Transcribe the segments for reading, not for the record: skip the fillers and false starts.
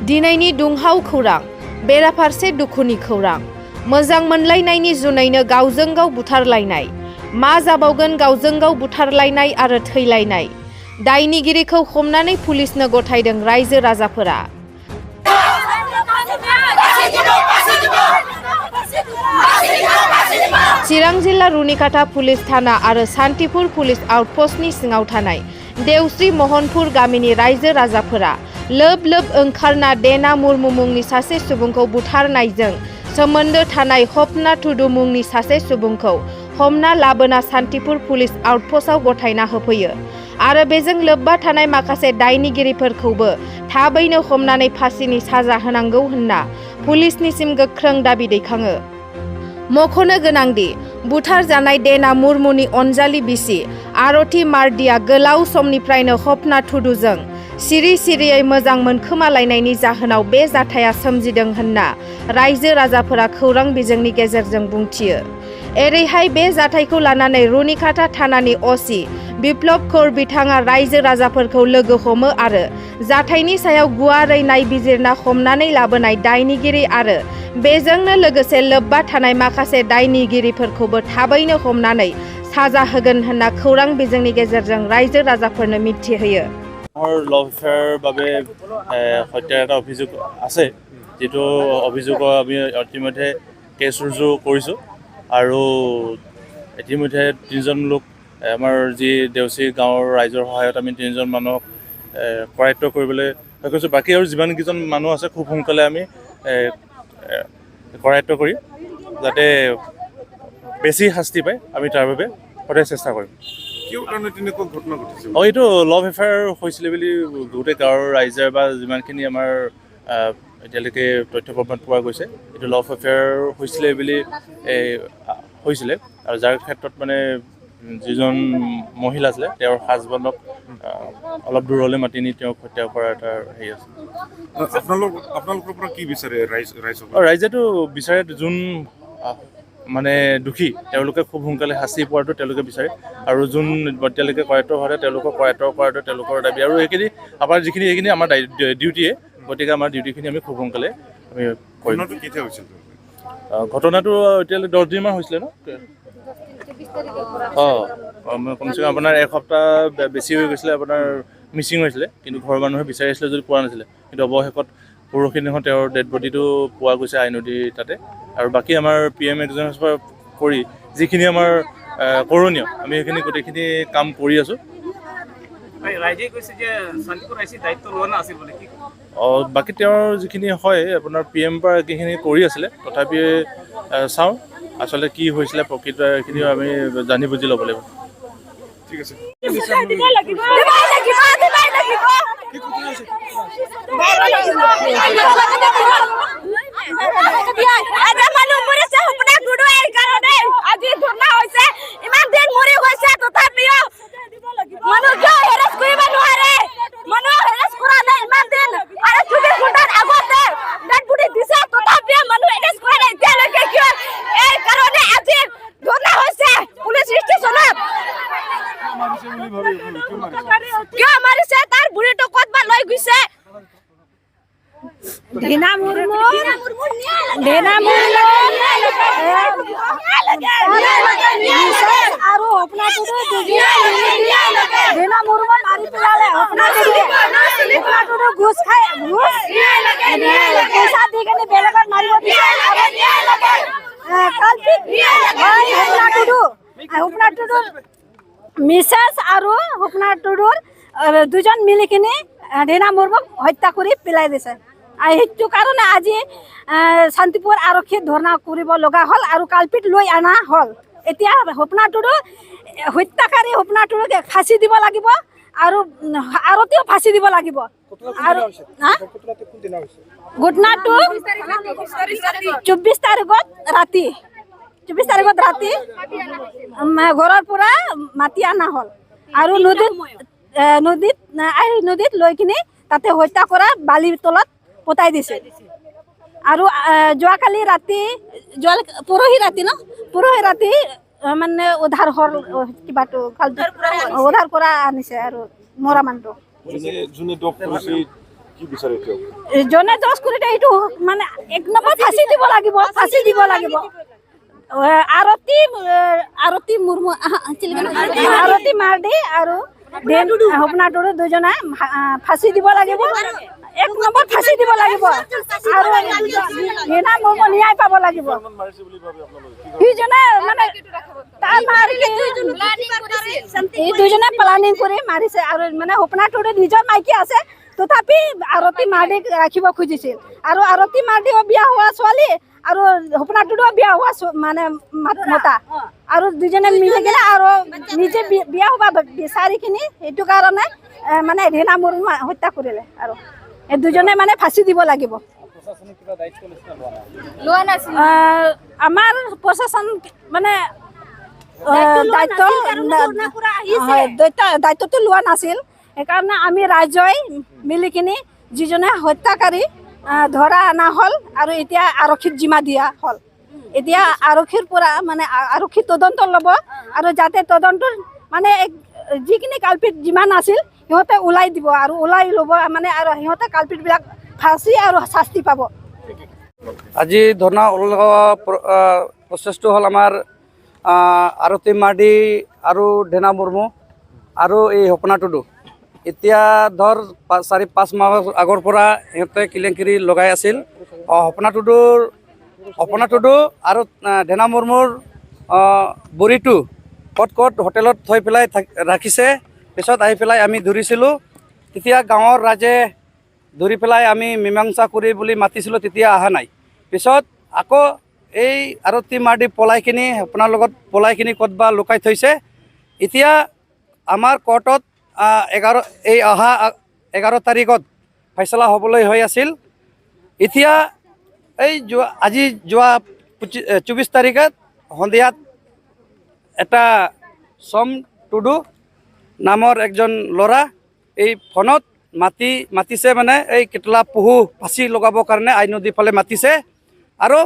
दिनैनि दुंहाव खौरां बेराफारसे दुखुनि खौरां मोजां मोनलायनायनि जुनैनो गावजों गाव बुथारलायनाय मा जाबावगोन गावजों गाव बुथारलायनाय आरो थैलायनाय दायनिगिरिखौ हमनानै पुलिसनो गथायदों रायजो राजाफोरा चिरां जिल्ला रुनिकाटा पुलिस थाना आरो सान्तिपुर पुलिस आउटपोस्टनि सिङाव थानाय देवस्रि महनपुर गामिनि रायजो राजाफोरा लोब लोब ओंखारना देना मुर्मु मुंनि सासे सुबुंखौ बुथारनायजों सोमोन्दो थानाय हपना टुडु मुंनि सासे सुबुंखौ हमना लाबोना सान्तिपुर पुलिस आउटपोस्टआव गथायना होफैयो आरो बेजों लोब्बा थानाय माखासे दायनिगिरिफोरखौबो थाबैनो हमनानै फासिनि साजा होनांगौ होनना पुलिसनिसिम गोख्रों दाबि दैखाङो मख'नो गोनांदि बुथारजानाय देना मुर्मुनि अनजालि बिसि आरती मार्डिया गोलाव समनिफ्रायनो हपना टुडुजों सिरि सिरियै मोजां मोनखोमालायनायनि जाहोनाव बे जाथाया सोमजिदों होनना रायजो राजाफोरा खौरां बिजोंनि गेजेरजों बुंथियो एरैहाय बे जाथायखौ लानानै रुनिकाटा थानानि असि बिप्लब कौर बिथाङा रायजो राजाफोरखौ लोगो हमो आरो जाथायनि सायाव गुवारै नायबिजिरना हमनानै लाबोनाय दायनिगिरि आरो बेजोंनो लोगोसे लोब्बा थानाय माखासे दायनिगिरिफोरखौबो थाबैनो हमनानै साजा होगोन होनना खौरां बिजोंनि गेजेरजों रायजो राजाफोरनो मिथिहोयो लव এফেয়াৰ বাবে হত্যাৰ এটা অভিযোগ আছে যেটো অভিযোগৰ আমি ইতিমধ্যে কেছ ৰুজু কৰিছোঁ আৰু ইতিমধ্যে তিনিজন লোক আমাৰ যি দেউচি গাঁৱৰ ৰাইজৰ সহায়ত আমি তিনিজন মানুহক কৰায়ত্ব কৰিবলৈ কৈছোঁ বাকী আৰু যিমান কেইজন মানুহ আছে খুব সোনকালে আমি কৰায়ত্ব কৰি যাতে বেছি শাস্তি পায় আমি তাৰ বাবে সদায় চেষ্টা কৰিম এইটো লভ এফেয়াৰ হৈছিলে বুলি গোটেই গাঁৱৰ ৰাইজে বা যিমানখিনি আমাৰ এতিয়ালৈকে তথ্য প্ৰমাণ পোৱা গৈছে এইটো লভ এফেয়াৰ হৈছিলে বুলি হৈছিলে আৰু যাৰ ক্ষেত্ৰত মানে যিজন মহিলা আছিলে তেওঁৰ হাজবেণ্ডক অলপ দূৰলৈ মাতি নি তেওঁক হত্যা কৰাৰ এটা হেৰি আছে আপোনালোকৰ পৰা কি বিচাৰে ৰাইজেতো বিচাৰে যোন মানে দুখী তেওঁলোকে খুব সোনকালে শাস্তি পোৱাটো তেওঁলোকে বিচাৰে আৰু যোন এতিয়ালৈকে কৰায়ত্ব হোৱা তেওঁলোকক কৰায়ত্ব কৰাটো তেওঁলোকৰ দাবী আৰু এইখিনি আমাৰ যিখিনি এইখিনি আমাৰ ডিউটিয়ে গতিকে আমাৰ ডিউটিখিনি আমি খুব সোনকালে আমি কৰিম ঘটনাটো এতিয়ালৈ 10 দিনমান হৈছিলে ন কমচে কম আপোনাৰ এসপ্তাহ বেছি হৈ গৈছিলে আপোনাৰ মিচিং হৈছিলে কিন্তু ঘৰৰ মানুহে বিচাৰি আছিলে যদি পোৱা নাছিলে কিন্তু অৱশেষত পৰহি দিনাখন তেওঁৰ ডেড বডিটো পোৱা গৈছে আইনদী তাতে আৰু বাকী আমাৰ PM এক্সিকিউটিভৰ পৰা কৰি যিখিনি আমাৰ কৰণীয় আমি সেইখিনি গোটেইখিনি কাম কৰি আছোঁ ৰাইজে কৈছে যে শান্তিপুৰ আইচি দায়িত্ব লোৱা নাছিল বুলি কি বাকী তেওঁৰ যিখিনি হয় আপোনাৰ PM পৰা যিখিনি কৰি আছিলে তথাপি চাওঁ আসলে কি হৈছিলে প্ৰকৃত এইখিনি আমি জানি বুজি ল'ব লাগিব ঠিক আছে देना मुर्मू आरो अपना देना मुर्मू मारी पिलाले अपना घुस खाए घुस पैसा देके बेलगर मारिबो अपना टुडू मिसेस आरो अपना टुडूर दुजन मिली किने देना मुर्मू हत्या करी पिलाई दिसे সেইটো কাৰণে আজি শান্তিপুৰ আৰক্ষী ধৰ্ণা কৰিব লগা হ'ল আৰু কালপিট লৈ আনা হ'ল এতিয়া হপনাটোৰ হত্যাকাৰী হপনাটোৰক ফাঁচি দিব লাগিব আৰু আৰতীও ফাঁচি দিব লাগিব আৰু ঘটনাটো 24 তাৰিখত ৰাতি ঘৰৰ পৰা মাতি অনা হ'ল আৰু নদীত লৈ কিনে তাতে হত্যা কৰা বালিৰ তলত পতাই দিছে আৰু যোৱাকালি ৰাতি পৰহি ৰাতি মানে উদ্ধাৰ হ'ল কিবাটো উদ্ধাৰ কৰা আনিছে আৰু মৰা মানুহটো জনে দোষ কৰিলে এইটো মানে এক নম্বৰ ফাঁচি দিব লাগিব আৰতী মুৰ্মু আৰতী মাৰ্ডি আৰু সপনা টুডু দুজনে ফাঁচি দিব লাগিব এক নম্বৰ ফাঁচি দিব লাগিব আৰু ৰীনা মুৰ্মু ন্যায় পাব লাগিব দুজনে মানে এই দুজনে প্লানিং কৰি মাৰিছে আৰু মানে সপনা টুডু নিজৰ মাইকী আছে তথাপি আৰতী মাৰ্ডিক ৰাখিব খুজিছিল আৰু আৰতী মাৰ্ডিও বিয়া হোৱা ছোৱালী আৰু সপনা টুডু বিয়া হোৱা মানে মতা আৰু দুজনে মিলি কিনে আৰু নিজে বিয়া হোৱা বিচাৰি কিনি সেইটো কাৰণে মানে ৰীনা মুৰ্মু হত্যা কৰিলে আৰু এই দুজনে মানে ফাঁচি দিব লাগিব আমাৰ প্ৰশাসন মানে দায়িত্বটো লোৱা নাছিল সেইকাৰণে আমি ৰাইজই মিলি কিনি যিজনে হত্যাকাৰী ধৰা অনা হ'ল আৰু এতিয়া আৰক্ষীক জিম্মা দিয়া হ'ল এতিয়া আৰক্ষীৰ পৰা মানে আৰক্ষী তদন্ত ল'ব আৰু যাতে তদন্তৰ মানে যিখিনি কালপিত যিমান আছিল সিহঁতে ওলাই দিব আৰু ওলাই ল'ব মানে আৰু সিহঁতে কালপিতবিলাক ফাঁচি আৰু শাস্তি পাব আজি ধৰ্ণা প্ৰচেছটো হ'ল আমাৰ আৰতী মাৰ্ডি আৰু ৰীনা মুৰ্মু আৰু এই সপনা টুডু এতিয়া ধৰ 4-5 মাহ আগৰ পৰা সিহঁতে কিলেংকিৰি লগাই আছিল সপনা টুডু আৰু ৰীনা মুৰ্মুৰ বুঢ়ীটো ক'ত হোটেলত থৈ পেলাই ৰাখিছে পিছত আহি পেলাই আমি ধৰিছিলোঁ তেতিয়া গাঁৱৰ ৰাইজে ধৰি পেলাই আমি মীমাংসা কৰি বুলি মাতিছিলোঁ তেতিয়া অহা নাই পিছত আকৌ এই আৰতী মাৰ্ডি পলাইখিনি আপোনাৰ লগত পলাইখিনি ক'তবা লুকাই থৈছে এতিয়া আমাৰ কোৰ্টত অহা 11 তাৰিখত ফেচলা হ'বলৈ হৈ আছিল এতিয়া আজি যোৱা 24 তাৰিখত সন্ধিয়াত এটা সম টুডু নামৰ একজন ল'ৰা এই ফোনত মাতিছে মানে এই কেটলা পুহু ফাঁচি লগাবৰ কাৰণে আই নদীৰ ফালে মাতিছে আৰু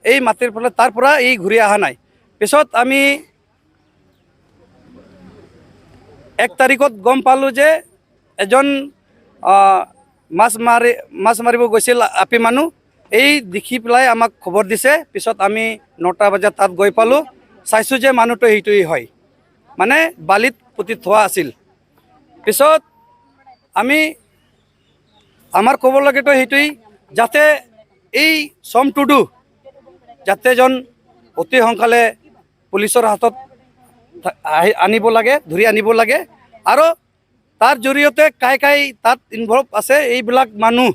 এই মাটিৰ ফালে তাৰ পৰা এই ঘূৰি অহা নাই পিছত আমি 1 তাৰিখত গম পালোঁ যে এজন মাছ মাৰিব গৈছিল আপী মানুহ এই দেখি পেলাই আমাক খবৰ দিছে পিছত আমি 9টা বজাত তাত গৈ পালোঁ চাইছোঁ যে মানুহটো সেইটোৱেই হয় মানে বালিত পুতি থোৱা আছিল পিছত আমাৰ ক'ব লাগেতো সেইটোৱেই যাতে এই সম টুডু যাতে অতি সোনকালে পুলিচৰ হাতত ধৰি আনিব লাগে আৰু তাৰ জৰিয়তে কাই তাত ইনভলভ আছে এইবিলাক মানুহ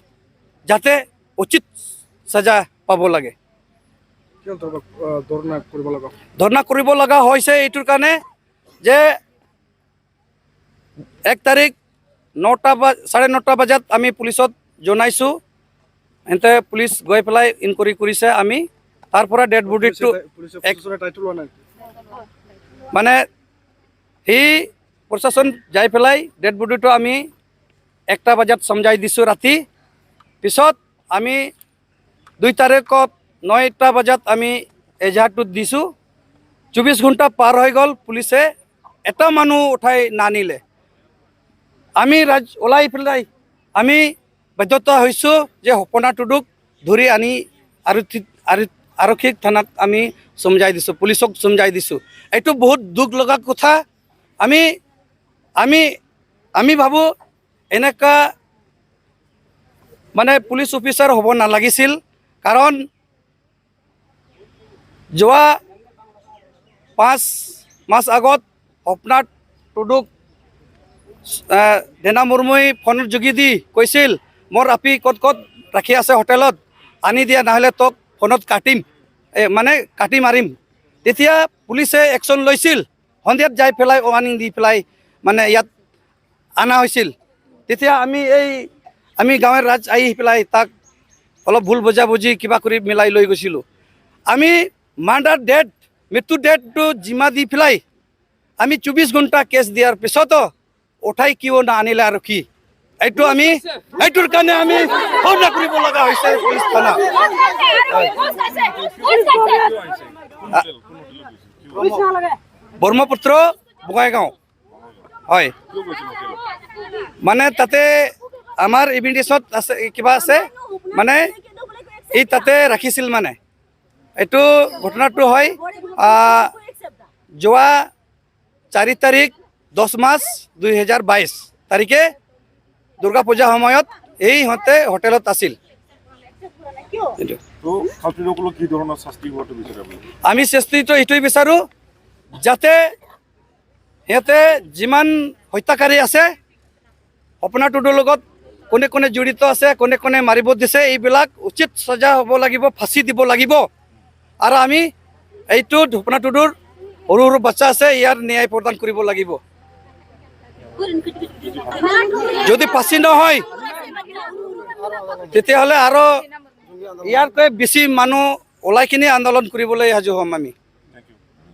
যাতে উচিত সাজা পাব লাগে ধৰ্ণা কৰিব লগা হৈছে এইটোৰ কাৰণে যে 1 তাৰিখ 9:30 বজাত আমি পুলিচত জনাইছোঁ এতে পুলিচ গৈ পেলাই ইনকুৱাৰী কৰিছে আমি তাৰ পৰা ডেড বডিটো মানে সেই প্ৰশাসন যাই পেলাই ডেড বডিটো আমি 1টা বজাত সমজাই দিছোঁ ৰাতি পিছত আমি 2 তাৰিখত 9টা বজাত আমি এজাহাৰটো দিছোঁ 24 ঘণ্টা পাৰ হৈ গ'ল পুলিচে এটা মানুহ উঠাই নানিলে আমি ওলাই পেলাই আমি বাধ্যতা হৈছোঁ যে সপনা টুডুক ধৰি আনি আৰক্ষী থানাত আমি সমজাই দিছোঁ পুলিচক সমজাই দিছোঁ এইটো বহুত দুখ লগা কথা আমি ভাবোঁ এনেকুৱা মানে পুলিচ অফিচাৰ হ'ব নালাগিছিল কাৰণ যোৱা 5 মাহ আগত সপনা টুডুক ৰীনা মুৰ্মুই ফোনৰ যোগেদি কৈছিল মোৰ আপী ক'ত ৰাখি আছে হোটেলত আনি দিয়া নহ'লে তোক ফোনত মানে কাটি মাৰিম তেতিয়া পুলিচে একশ্যন লৈছিল সন্ধিয়াত যাই পেলাই আনি দি পেলাই মানে ইয়াত অনা হৈছিল তেতিয়া আমি গাঁৱৰ ৰাইজ আহি পেলাই তাক অলপ ভুল বুজাবুজি কিবা কৰি মিলাই লৈ গৈছিলোঁ আমি মাৰ্ডাৰ ডেট মৃত্যু ডেটটো জিমা দি পেলাই আমি 24 ঘণ্টা কেছ দিয়াৰ পিছতো উঠাই কিয় আনিলে আৰু কি এইটো আমি এইটোৰ কাৰণে আমি সহ্য কৰিব লগা হৈছে পুলিচ থানা ব্ৰহ্মপুত্ৰ বঙাইগাঁও হয় মানে তাতে আমাৰ ইভিনিংছত আছে কিবা আছে মানে এই তাতে ৰাখিছিল মানে এইটো ঘটনাটো হয় যোৱা 4 তাৰিখ 10 মাৰ্চ 2022 তাৰিখে দুৰ্গা পূজাৰ সময়ত এই হতে হোটেলত আছিল আমি শাস্তিটো এইটোৱে বিচাৰোঁ যাতে সিহঁতে যিমান হত্যাকাৰী আছে সপনা টুডুৰ লগত কোনে কোনে জড়িত আছে কোনে কোনে মাৰিব দিছে এইবিলাক উচিত সজা হ'ব লাগিব ফাঁচি দিব লাগিব আৰু আমি এইটো সপনা টুডুৰ সৰু সৰু বাচ্চা আছে ইয়াৰ ন্যায় প্ৰদান কৰিব লাগিব যদি ফাঁচি নহয় তেতিয়াহ'লে আৰু ইয়াতকৈ বেছি মানুহ ওলাই কিনে আন্দোলন কৰিবলৈ সাজু হ'ম আমি